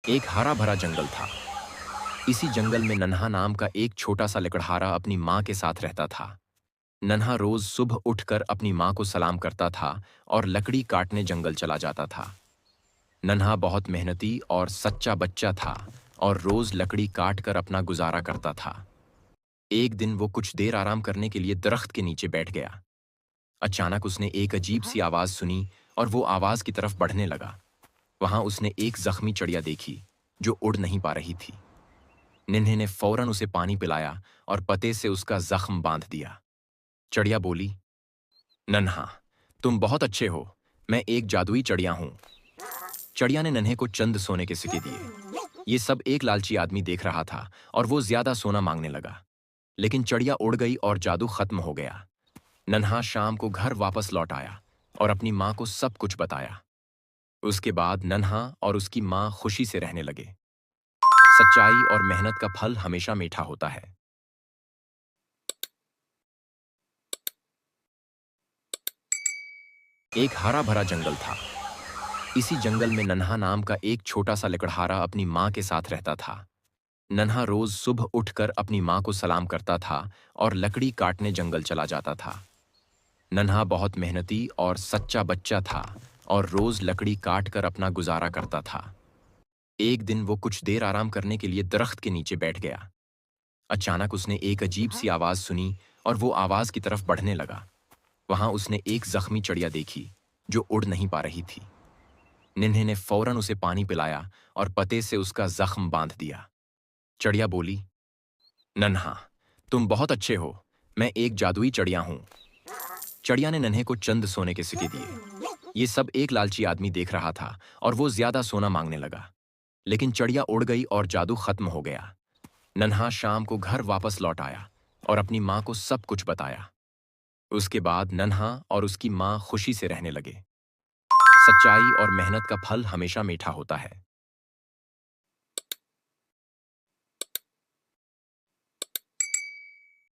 एक हरा भरा जंगल था। इसी जंगल में नन्हा नाम का एक छोटा सा लकड़हारा अपनी माँ के साथ रहता था। नन्हा रोज सुबह उठकर अपनी माँ को सलाम करता था और लकड़ी काटने जंगल चला जाता था। नन्हा बहुत मेहनती और सच्चा बच्चा था और रोज लकड़ी काट कर अपना गुजारा करता था। एक दिन वो कुछ देर आराम करने के लिए दरख्त के नीचे बैठ गया। अचानक उसने एक अजीब सी आवाज सुनी और वो आवाज की तरफ बढ़ने लगा। वहां उसने एक जख्मी चिड़िया देखी जो उड़ नहीं पा रही थी। निन्हे ने फौरन उसे पानी पिलाया और पते से उसका जख्म बांध दिया। चिड़िया बोली, नन्हा, तुम बहुत अच्छे हो। मैं एक जादुई चिड़िया हूं। चिड़िया ने नन्हे को चंद सोने के सिक्के दिए। ये सब एक लालची आदमी देख रहा था और वो ज्यादा सोना मांगने लगा। लेकिन चिड़िया उड़ गई और जादू खत्म हो गया। नन्हा शाम को घर वापस लौट आया और अपनी माँ को सब कुछ बताया। उसके बाद नन्हा और उसकी माँ खुशी से रहने लगे। सच्चाई और मेहनत का फल हमेशा मीठा होता है। एक हरा भरा जंगल था। इसी जंगल में नन्हा नाम का एक छोटा सा लकड़हारा अपनी माँ के साथ रहता था। नन्हा रोज सुबह उठकर अपनी माँ को सलाम करता था और लकड़ी काटने जंगल चला जाता था। नन्हा बहुत मेहनती और सच्चा बच्चा था और रोज लकड़ी काट कर अपना गुजारा करता था। एक दिन वो कुछ देर आराम करने के लिए दरख्त के नीचे बैठ गया। अचानक उसने एक अजीब सी आवाज सुनी और वो आवाज की तरफ बढ़ने लगा। वहां उसने एक जख्मी चिड़िया देखी जो उड़ नहीं पा रही थी। निन्हे ने फौरन उसे पानी पिलाया और पते से उसका जख्म बांध दिया। चिड़िया बोली, नन्हा, तुम बहुत अच्छे हो। मैं एक जादुई चिड़िया हूं। चिड़िया ने नन्हे को चंद सोने के सिक्के दिए। ये सब एक लालची आदमी देख रहा था और वो ज्यादा सोना मांगने लगा। लेकिन चिड़िया उड़ गई और जादू खत्म हो गया। नन्हा शाम को घर वापस लौट आया और अपनी माँ को सब कुछ बताया। उसके बाद नन्हा और उसकी माँ खुशी से रहने लगे। सच्चाई और मेहनत का फल हमेशा मीठा होता है।